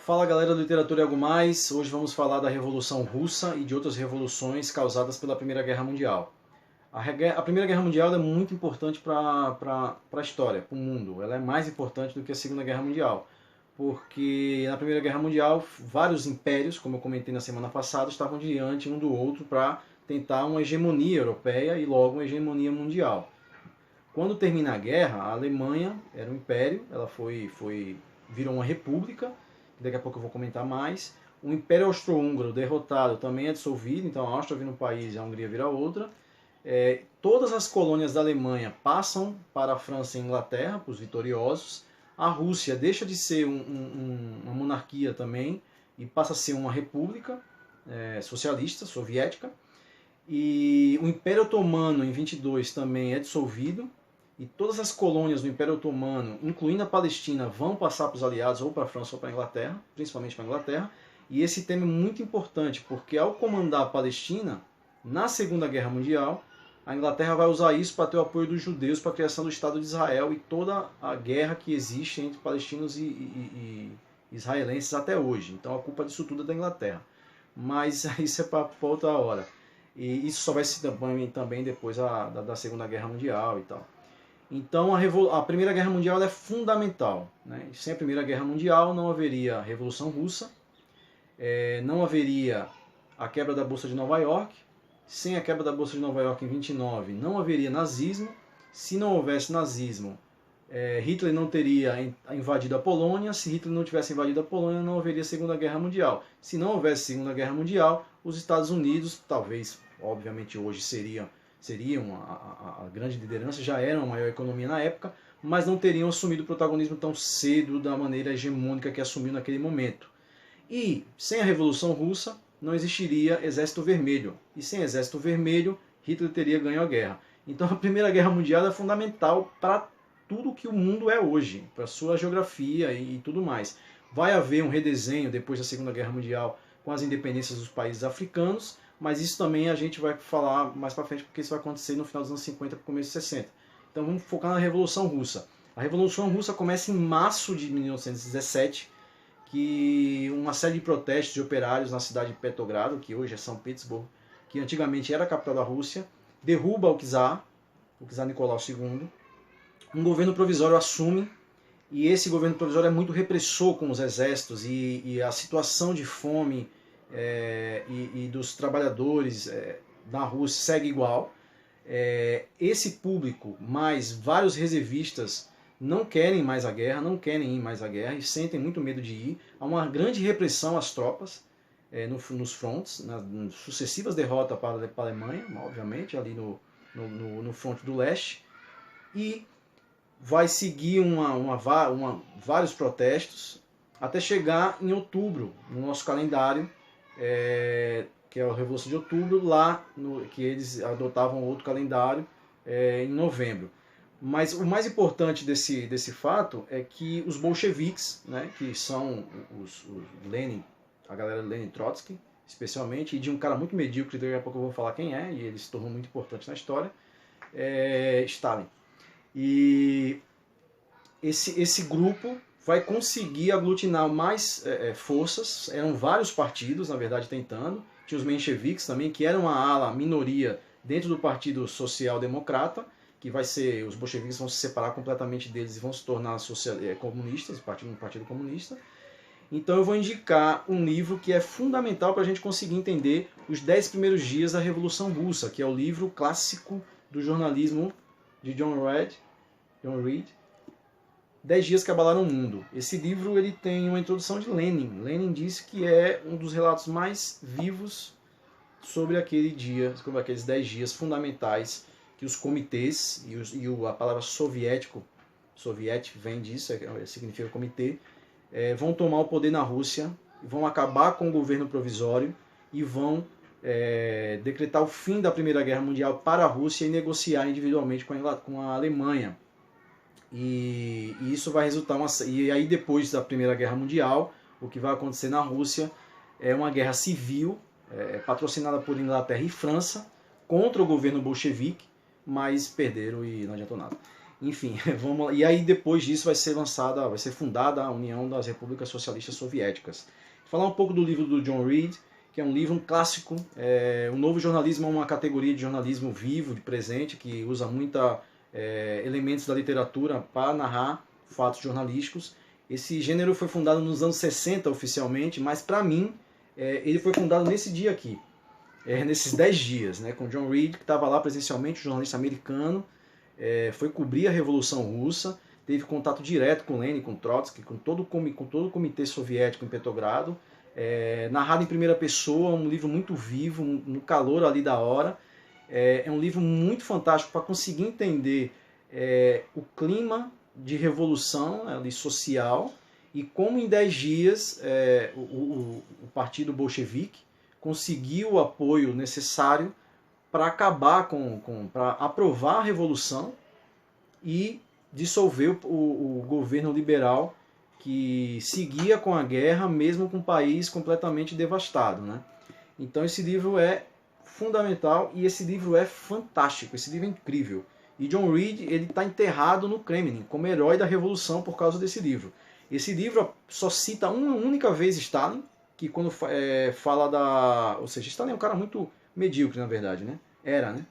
Fala galera do Literatura e Algo Mais, hoje vamos falar da Revolução Russa e de outras revoluções causadas pela Primeira Guerra Mundial. A Primeira Guerra Mundial é muito importante para a história, para o mundo. Ela é mais importante do que a Segunda Guerra Mundial, porque na Primeira Guerra Mundial vários impérios, como eu comentei na semana passada, estavam diante um do outro para tentar uma hegemonia europeia e logo uma hegemonia mundial. Quando termina a guerra, a Alemanha era um império, ela virou uma república, daqui a pouco eu vou comentar mais. O Império Austro-Húngaro derrotado também é dissolvido, então a Áustria vira um país e a Hungria vira outra. Todas as colônias da Alemanha passam para a França e a Inglaterra, para os vitoriosos. A Rússia deixa de ser uma monarquia também e passa a ser uma república socialista, soviética. E o Império Otomano, em 22, também é dissolvido. E todas as colônias do Império Otomano, incluindo a Palestina, vão passar para os aliados, ou para a França ou para a Inglaterra, principalmente para a Inglaterra. E esse tema é muito importante, porque ao comandar a Palestina, na Segunda Guerra Mundial, a Inglaterra vai usar isso para ter o apoio dos judeus para a criação do Estado de Israel e toda a guerra que existe entre palestinos e israelenses até hoje. Então a culpa disso tudo é da Inglaterra. Mas isso é para outra hora. E isso só vai se também depois da Segunda Guerra Mundial e tal. Então a Primeira Guerra Mundial é fundamental, né? Sem a Primeira Guerra Mundial não haveria a Revolução Russa, não haveria a quebra da Bolsa de Nova York. Sem a quebra da Bolsa de Nova York em 29 não haveria nazismo. Se não houvesse nazismo, Hitler não teria invadido a Polônia. Se Hitler não tivesse invadido a Polônia, não haveria Segunda Guerra Mundial. Se não houvesse Segunda Guerra Mundial, os Estados Unidos, talvez, obviamente hoje seriam a grande liderança, já eram a maior economia na época, mas não teriam assumido o protagonismo tão cedo da maneira hegemônica que assumiu naquele momento. E sem a Revolução Russa não existiria Exército Vermelho. E sem Exército Vermelho, Hitler teria ganho a guerra. Então a Primeira Guerra Mundial é fundamental para tudo que o mundo é hoje, para a sua geografia e tudo mais. Vai haver um redesenho depois da Segunda Guerra Mundial com as independências dos países africanos, mas isso também a gente vai falar mais para frente, porque isso vai acontecer no final dos anos 50 para o começo dos 60. Então vamos focar na Revolução Russa. A Revolução Russa começa em março de 1917, que uma série de protestos de operários na cidade de Petrogrado, que hoje é São Petersburgo, que antigamente era a capital da Rússia, derruba o czar Nicolau II. Um governo provisório assume, e esse governo provisório é muito repressor com os exércitos, e a situação de fome e dos trabalhadores na Rússia segue igual. Esse público, mais vários reservistas, não querem mais a guerra, não querem ir mais à guerra e sentem muito medo de ir. Há uma grande repressão às tropas nos frontes, nas sucessivas derrotas para a Alemanha, obviamente, ali no fronte do leste. E vai seguir vários protestos até chegar em outubro, no nosso calendário, que é a Revolução de Outubro, que eles adotavam outro calendário em novembro. Mas o mais importante desse fato é que os bolcheviques, né, que são os Lenin, a galera de Lenin Trotsky, especialmente, e de um cara muito medíocre, daqui a pouco eu vou falar quem é, e ele se tornou muito importante na história, Stalin. E esse grupo vai conseguir aglutinar mais forças. Eram vários partidos, na verdade, tentando. Tinha os mencheviques também, que eram a ala minoria dentro do Partido Social Democrata, que vai ser, os bolcheviques vão se separar completamente deles e vão se tornar comunistas, um partido comunista. Então eu vou indicar um livro que é fundamental para a gente conseguir entender os 10 primeiros dias da Revolução Russa, que é o livro clássico do jornalismo de John Reed, 10 dias que abalaram o mundo. Esse livro ele tem uma introdução de Lenin. Lenin disse que é um dos relatos mais vivos sobre aquele dia, sobre aqueles 10 dias fundamentais que os comitês, a palavra soviético, soviet vem disso, significa comitê, vão tomar o poder na Rússia, vão acabar com o governo provisório e vão decretar o fim da Primeira Guerra Mundial para a Rússia e negociar individualmente com a Alemanha. E isso vai resultar e aí depois da Primeira Guerra Mundial, o que vai acontecer na Rússia é uma guerra civil patrocinada por Inglaterra e França contra o governo bolchevique, mas perderam e não adiantou nada. Enfim, vamos lá. E aí depois disso vai ser fundada a União das Repúblicas Socialistas Soviéticas. Vou falar um pouco do livro do John Reed, que é um livro, um clássico. O novo jornalismo é uma categoria de jornalismo vivo, de presente, que usa muita elementos da literatura para narrar fatos jornalísticos. Esse gênero foi fundado nos anos 60 oficialmente, mas para mim ele foi fundado nesse dia aqui, nesses 10 dias, né, com John Reed, que estava lá presencialmente, um jornalista americano, foi cobrir a Revolução Russa, teve contato direto com Lenin, com Trotsky, com todo o comitê soviético em Petrogrado, narrado em primeira pessoa, um livro muito vivo, no calor ali da hora. É um livro muito fantástico para conseguir entender o clima de revolução ali, social, e como em 10 dias o partido bolchevique conseguiu o apoio necessário para acabar para aprovar a revolução e dissolver o governo liberal que seguia com a guerra, mesmo com o país completamente devastado, né? Então esse livro é fundamental e esse livro é fantástico, esse livro é incrível. E John Reed ele está enterrado no Kremlin como herói da revolução por causa desse livro. Esse livro só cita uma única vez Stalin, que quando fala da... Ou seja, Stalin é um cara muito medíocre, na verdade, né? Era, né?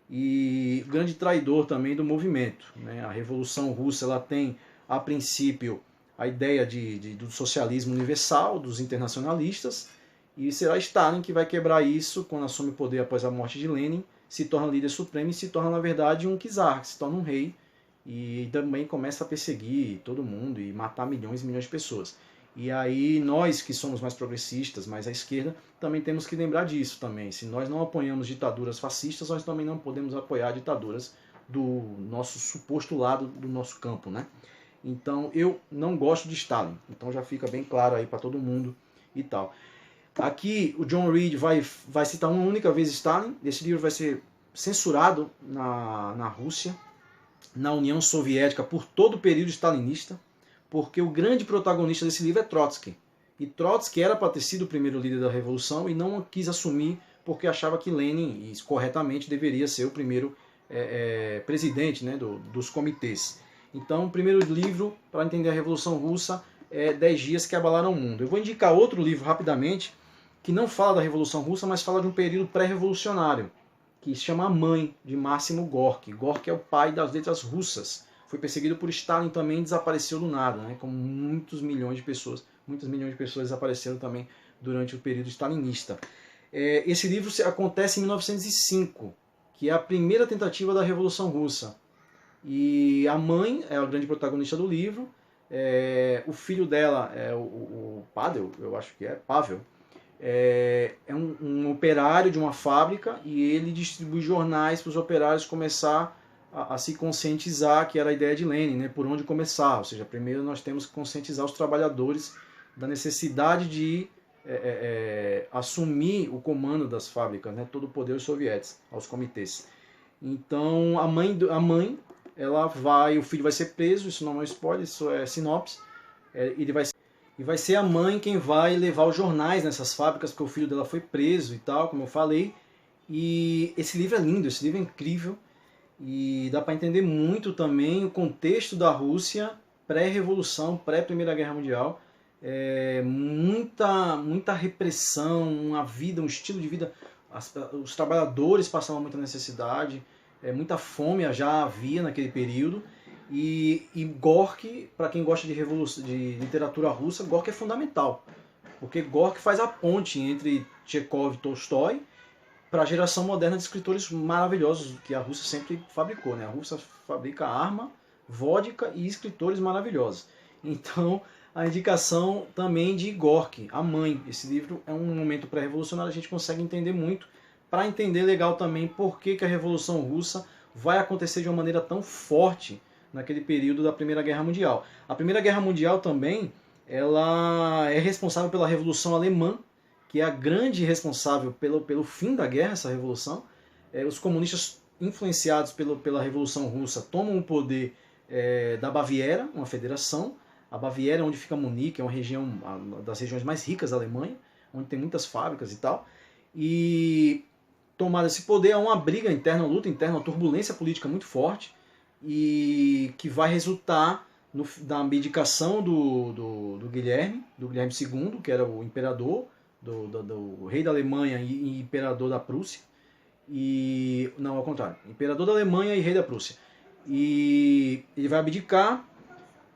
E grande traidor também do movimento, né? A Revolução Russa ela tem, a princípio, a ideia do socialismo universal, dos internacionalistas, e será Stalin que vai quebrar isso quando assume o poder após a morte de Lenin, se torna líder supremo e se torna, na verdade, um czar, se torna um rei, e também começa a perseguir todo mundo e matar milhões e milhões de pessoas. E aí nós que somos mais progressistas, mais à esquerda, também temos que lembrar disso também. Se nós não apoiamos ditaduras fascistas, nós também não podemos apoiar ditaduras do nosso suposto lado do nosso campo, né? Então eu não gosto de Stalin. Então já fica bem claro aí para todo mundo e tal. Aqui o John Reed vai citar uma única vez Stalin. Esse livro vai ser censurado na Rússia, na União Soviética, por todo o período stalinista, porque o grande protagonista desse livro é Trotsky. E Trotsky era para ter sido o primeiro líder da Revolução e não quis assumir porque achava que Lenin, e corretamente, deveria ser o primeiro presidente, né, dos comitês. Então, o primeiro livro para entender a Revolução Russa é 10 Dias que Abalaram o Mundo. Eu vou indicar outro livro rapidamente, que não fala da Revolução Russa, mas fala de um período pré-revolucionário, que se chama A Mãe, de Máximo Gorky. Gorky é o pai das letras russas. Foi perseguido por Stalin também, desapareceu do nada, né? Como muitas milhões de pessoas desapareceram também durante o período stalinista. Esse livro acontece em 1905, que é a primeira tentativa da Revolução Russa. E a mãe é a grande protagonista do livro, o filho dela é o Pavel, eu acho que Pavel, é um operário de uma fábrica e ele distribui jornais para os operários começar a se conscientizar, que era a ideia de Lenin, né, por onde começar. Ou seja, primeiro nós temos que conscientizar os trabalhadores da necessidade de assumir o comando das fábricas, né, todo o poder aos soviéticos, aos comitês. Então a mãe ela vai, o filho vai ser preso, isso não é um spoiler, isso é sinopse, e vai ser a mãe quem vai levar os jornais nessas fábricas, porque o filho dela foi preso e tal, como eu falei. E esse livro é lindo, esse livro é incrível, e dá para entender muito também o contexto da Rússia pré-revolução, pré-Primeira Guerra Mundial. Muita repressão, uma vida, um estilo de vida, os trabalhadores passavam muita necessidade, muita fome já havia naquele período. E Gorky, para quem gosta de literatura russa, Gorky é fundamental, porque Gorky faz a ponte entre Chekhov e Tolstói para a geração moderna de escritores maravilhosos que a Rússia sempre fabricou, né? A Rússia fabrica arma, vodka e escritores maravilhosos. Então, a indicação também de Gorky, A Mãe. Esse livro é um momento pré-revolucionário, a gente consegue entender muito, para entender legal também por que a Revolução Russa vai acontecer de uma maneira tão forte naquele período da Primeira Guerra Mundial. A Primeira Guerra Mundial também ela é responsável pela Revolução Alemã, que é a grande responsável pelo fim da guerra, essa revolução. Os comunistas, influenciados pela Revolução Russa, tomam o poder da Baviera, uma federação. A Baviera é onde fica Munique, é uma das regiões mais ricas da Alemanha, onde tem muitas fábricas e tal. E tomado esse poder, há uma briga interna, uma luta interna, uma turbulência política muito forte. e que vai resultar na abdicação do Guilherme II, que era o imperador, do rei da Alemanha e imperador da Prússia. Não, ao contrário, imperador da Alemanha e rei da Prússia. E ele vai abdicar.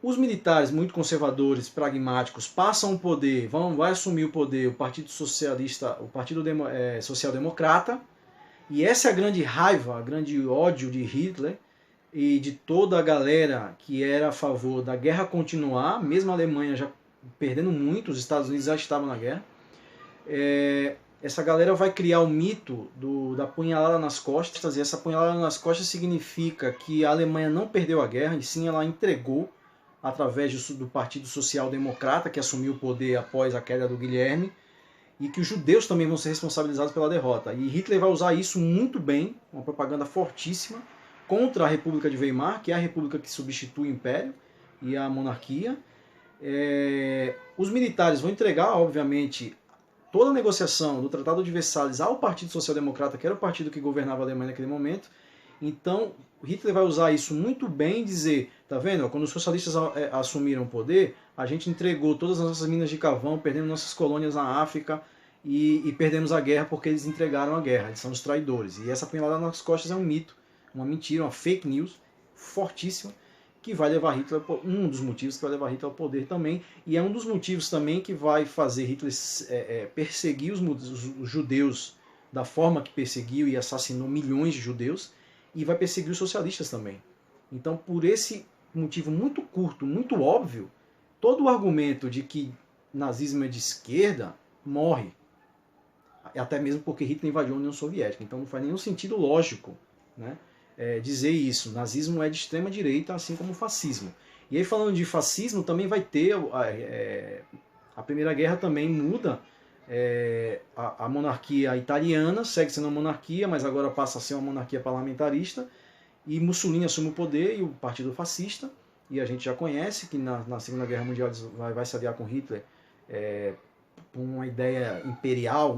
Os militares muito conservadores, pragmáticos, passam o poder, vai assumir o poder o Partido Socialista, o Partido Social Democrata, e essa é a grande raiva, o grande ódio de Hitler e de toda a galera que era a favor da guerra continuar, mesmo a Alemanha já perdendo muito, os Estados Unidos já estavam na guerra. Essa galera vai criar o mito da punhalada nas costas, e essa punhalada nas costas significa que a Alemanha não perdeu a guerra, e sim ela entregou através do Partido Social Democrata, que assumiu o poder após a queda do Guilherme, e que os judeus também vão ser responsabilizados pela derrota. E Hitler vai usar isso muito bem, uma propaganda fortíssima, contra a República de Weimar, que é a república que substitui o Império e a monarquia. Os militares vão entregar, obviamente, toda a negociação do Tratado de Versalhes ao Partido Social Democrata, que era o partido que governava a Alemanha naquele momento. Então, Hitler vai usar isso muito bem e dizer, tá vendo? Quando os socialistas assumiram o poder, a gente entregou todas as nossas minas de carvão, perdemos nossas colônias na África e perdemos a guerra porque eles entregaram a guerra, eles são os traidores. E essa punhalada nas costas é um mito, uma mentira, uma fake news fortíssima, que vai levar Hitler, um dos motivos que vai levar Hitler ao poder também, e é um dos motivos também que vai fazer Hitler perseguir os judeus da forma que perseguiu e assassinou milhões de judeus, e vai perseguir os socialistas também. Então, por esse motivo muito curto, muito óbvio, todo o argumento de que nazismo é de esquerda morre. Até mesmo porque Hitler invadiu a União Soviética. Então não faz nenhum sentido lógico, né, dizer isso. Nazismo é de extrema direita, assim como o fascismo. E aí, falando de fascismo, também vai ter a Primeira Guerra também muda a monarquia italiana, segue sendo uma monarquia, mas agora passa a ser uma monarquia parlamentarista, e Mussolini assume o poder e o Partido Fascista, e a gente já conhece que na Segunda Guerra Mundial vai se aliar com Hitler por uma ideia imperial,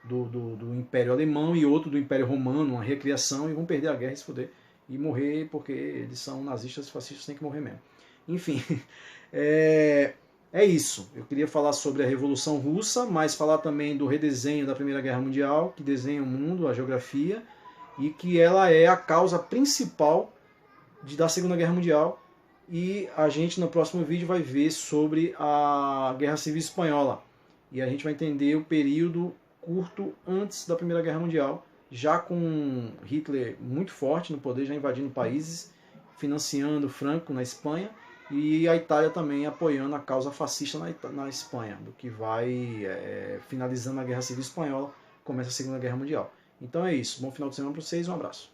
do Império Alemão e outro do Império Romano, uma recriação, e vão perder a guerra e se fuder, e morrer porque eles são nazistas e fascistas, tem que morrer mesmo. Enfim, é isso. Eu queria falar sobre a Revolução Russa, mas falar também do redesenho da Primeira Guerra Mundial, que desenha o mundo, a geografia, e que ela é a causa principal da Segunda Guerra Mundial. E a gente, no próximo vídeo, vai ver sobre a Guerra Civil Espanhola. E a gente vai entender o período curto antes da Primeira Guerra Mundial, já com Hitler muito forte no poder, já invadindo países, financiando Franco na Espanha, e a Itália também apoiando a causa fascista na Espanha, do que vai finalizando a Guerra Civil Espanhola, começa a Segunda Guerra Mundial. Então é isso. Bom final de semana para vocês, um abraço.